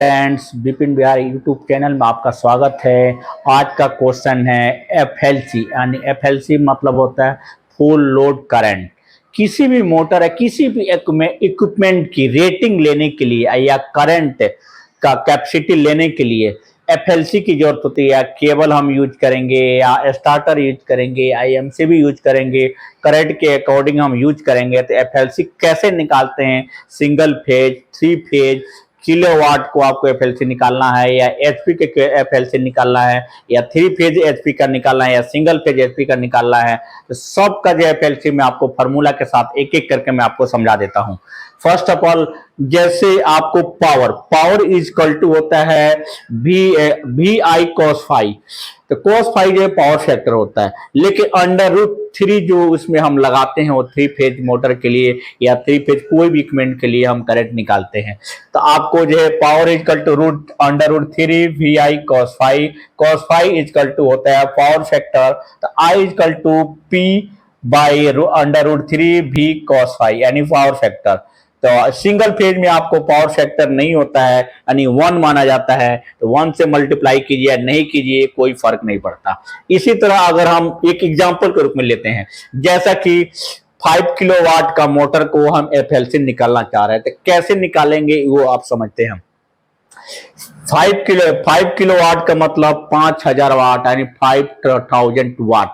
Friends, Vipin Bihari YouTube channel में आपका स्वागत है। आज का क्वेश्चन है एफएलसी, यानी एफएलसी मतलब होता है फुल लोड करंट। किसी भी मोटर या किसी भी इक्विपमेंट की रेटिंग लेने के लिए या करंट का कैपेसिटी लेने के लिए एफएलसी की जरूरत होती है। या केबल हम यूज करेंगे, या स्टार्टर यूज करेंगे, आईएमसी यूज करेंगे, करंट के अकॉर्डिंग हम यूज करेंगे। तो एफएलसी कैसे निकालते हैं? Single phase, three phase, kilowatt को आपको एफएलसी निकालना है, या एचपी के एफएलसी निकालना है, या थ्री फेज एचपी का निकालना है, या सिंगल फेज एचपी का निकालना है। तो सबका जो एफएलसी में आपको फार्मूला के साथ एक एक करके मैं आपको समझा देता हूं। फर्स्ट ऑफ ऑल, जैसे आपको पावर इज इक्वल टू होता है वी आई कॉस फाई। तो कॉस फाई जो पावर फैक्टर होता है, लेकिन अंडर रूट थ्री जो उसमें हम लगाते हैं वो थ्री फेज मोटर के लिए या थ्री फेज कोई भी इक्विपमेंट के लिए हम करंट निकालते हैं। तो आपको जो है power is equal to root under root three V I cos phi is equal to होता है पावर फैक्टर। तो I is equal to P by under root three V cos phi, यानी पावर फैक्टर। तो single phase में आपको power factor नहीं होता है, यानी वन माना जाता है। तो वन से मल्टीप्लाई कीजिए, नहीं कीजिए, कोई फर्क नहीं पड़ता। इसी तरह अगर हम एक एग्जांपल के रूप में लेते हैं, जैसा कि 5 किलोवाट का मोटर को हम एफएलसी निकालना चाह रहे हैं, तो कैसे निकालेंगे वो आप समझते हैं। 5 किलोवाट का मतलब 5000 वाट, यानी 5000 वाट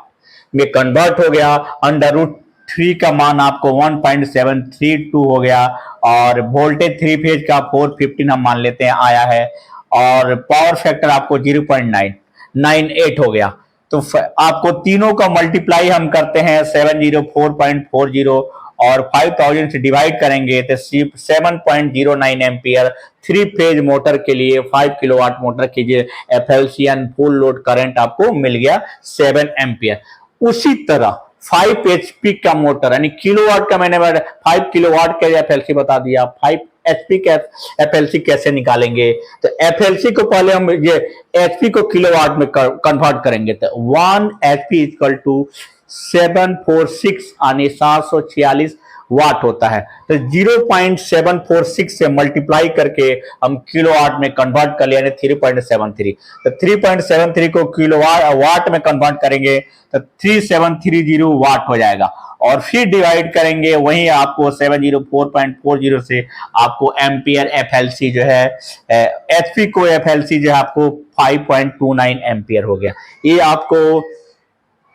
में कन्वर्ट हो गया। अंडर रूट थ्री का मान आपको 1.732 हो गया, और वोल्टेज थ्री फेज का 415 हम मान लेते हैं आया है, और पावर फैक्टर आपको 0.998 हो गया। तो आपको तीनों का मल्टीप्लाई हम करते हैं 704.40, और 5000 से डिवाइड करेंगे तो 7.09 एम्पियर थ्री फेज मोटर के लिए 5 किलोवाट मोटर के लिए एफएलसी फुल लोड करंट आपको मिल गया 7 एम्पियर। उसी तरह 5 एचपी का मोटर, यानी किलोवाट का मैंने 5 किलोवाट का एफएलसी बता दिया। 5 एचपी का एफएलसी कैसे निकालेंगे? तो एफएलसी को पहले हम ये एचपी को किलोवाट में कन्वर्ट करेंगे। तो 1 एचपी इक्वल टू 746, यानी 746 वाट होता है। तो 0.746 से मल्टीप्लाई करके हम किलोवाट में कन्वर्ट कर लिया, 3.73। तो 3.73 को किलोवाट में कन्वर्ट करेंगे तो 3730 वाट हो जाएगा, और फिर डिवाइड करेंगे वहीं आपको 704.40 से आपको एम्पियर एफएलसी जो है, एचपी को एफएलसी जो है आपको 5.29 एम्पियर हो गया। ये आपको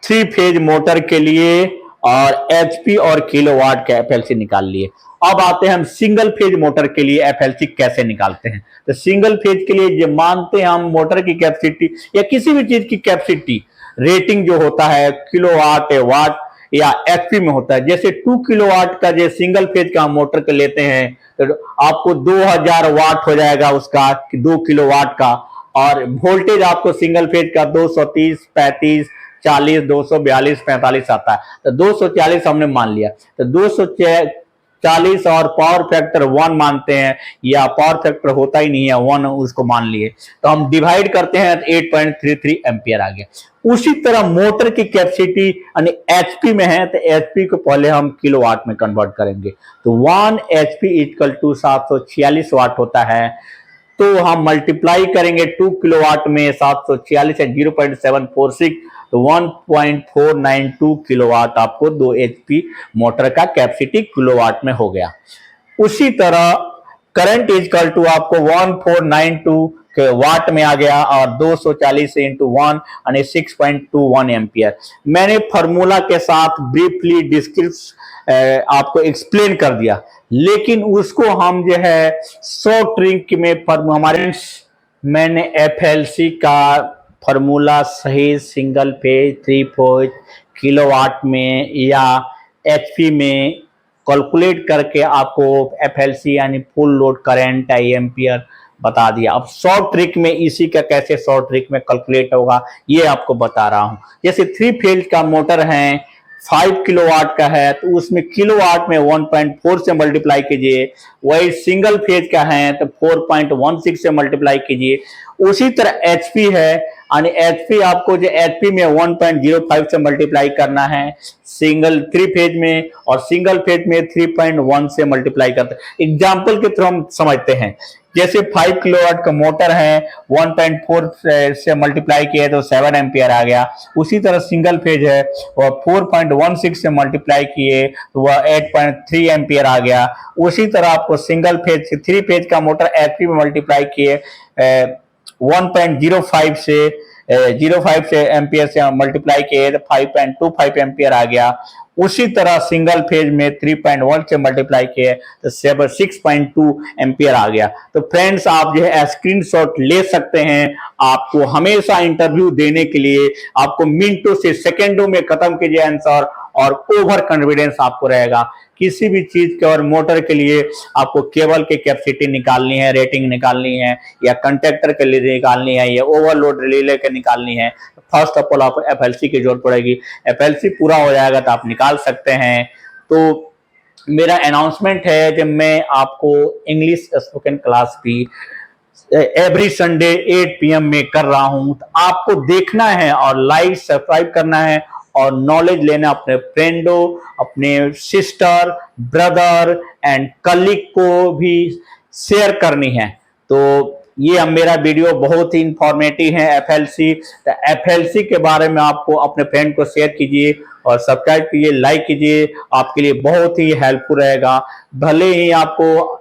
थ्री फेज मोटर के लिए और एचपी और किलोवाट का एफएलसी निकाल लिए। अब आते हैं हम सिंगल फेज मोटर के लिए एफएलसी कैसे निकालते हैं। तो सिंगल फेज के लिए जो मानते हैं हम मोटर की कैपेसिटी या किसी भी चीज की कैपेसिटी रेटिंग जो होता है किलोवाट वाट या एचपी में होता है। जैसे 2 किलोवाट का जो सिंगल फेज का मोटर के लेते हैं तो आपको 2000 वाट हो जाएगा उसका, 2 किलोवाट का। और वोल्टेज आपको सिंगल फेज का 230, 35, 40, 242, 45 आता है। तो 240 हमने मान लिया। तो 240 और पावर फैक्टर 1 मानते हैं, या पावर फैक्टर होता ही नहीं है 1, उसको मान लिए। तो हम डिवाइड करते हैं तो 8.33 एम्पियर आ गया। उसी तरह मोटर की कैपेसिटी यानी एचपी में है, तो एचपी को पहले हम किलोवाट में कन्वर्ट करेंगे। तो 1 एचपी इक्वल टू 746 वाट होता है। तो हम मल्टीप्लाई करेंगे 2 किलोवाट में 746 है 0.746, तो 1.492 किलोवाट आपको 2 एचपी मोटर का कैपेसिटी किलोवाट में हो गया। उसी तरह करंट इक्वल टू आपको 1492 के वाट में आ गया, और 240 इंटू 1 यानी 6.21 एम्पियर। मैंने फॉर्मूला के साथ ब्रीफली डिस्क्रिप्शन आपको एक्सप्लेन कर दिया, लेकिन उसको हम जो है शॉर्ट ट्रिक में हमारे मैंने एफएलसी का फॉर्मूला सही single phase, three phase, kilowatt में या एचपी में कैलकुलेट करके आपको एफएलसी यानी फुल लोड करंट एम्पियर बता दिया। अब शॉर्ट ट्रिक में इसी का कैसे शॉर्ट ट्रिक में कैलकुलेट होगा ये आपको बता रहा हूं। जैसे थ्री फेज का मोटर है, 5 किलोवाट का है, तो उसमें किलोवाट में 1.4 से मल्टीप्लाई कीजिए। वही सिंगल फेज का है तो 4.16 से मल्टीप्लाई कीजिए। उसी तरह एचपी है, आणि एचपी आपको जो एचपी में 1.05 से मल्टीप्लाई करना है सिंगल 3 फेज में, और सिंगल फेज में 3.1 से मल्टीप्लाई करते हैं। एग्जाम्पल के थ्रू हम समझते हैं, जैसे 5 किलोवाट का मोटर है, 1.4 से मल्टीप्लाई किया तो 7 एम्पियर आ गया। उसी तरह सिंगल फेज है और 4.16 से मल्टीप्लाई किए तो वह 8.3 एम्पियर आ गया। उसी तरह आपको सिंगल फेज 3 फेज का मोटर एचपी में मल्टीप्लाई किए 1.05 से 05 से एम्पियर से मल्टीप्लाई किए तो 5.25 एम्पियर आ गया। उसी तरह सिंगल फेज में 3.1 से मल्टीप्लाई किए तो 6.2 एम्पियर आ गया। तो फ्रेंड्स, आप जो है स्क्रीनशॉट ले सकते हैं। आपको हमेशा इंटरव्यू देने के लिए आपको मिनटों से सेकंडों में खत्म कीजिए आंसर, और ओवर कॉन्फिडेंस आपको रहेगा। किसी भी चीज के और मोटर के लिए आपको केबल की कैपेसिटी निकालनी है, रेटिंग निकालनी है, या कंडक्टर के लिए निकालनी है, या ओवरलोड रिले के निकालनी है, फर्स्ट ऑफ ऑल आपको एफएलसी की जरूरत पड़ेगी। एफएलसी पूरा हो जाएगा तो आप निकाल सकते हैं। तो मेरा अनाउंसमेंट है कि मैं आपको इंग्लिश स्पोकन क्लास भी एवरी संडे 8 PM में कर रहा हूं। तो आपको देखना है और लाइक सब्सक्राइब करना है, और नॉलेज लेना अपने फ्रेंडों, अपने सिस्टर, ब्रदर एंड कलीग को भी शेयर करनी है। तो ये मेरा वीडियो बहुत ही इंफॉर्मेटिव है एफएलसी। तो एफएलसी के बारे में आपको अपने फ्रेंड को शेयर कीजिए और सब्सक्राइब कीजिए, लाइक कीजिए, आपके लिए बहुत ही हेल्पफुल रहेगा। भले ही आपको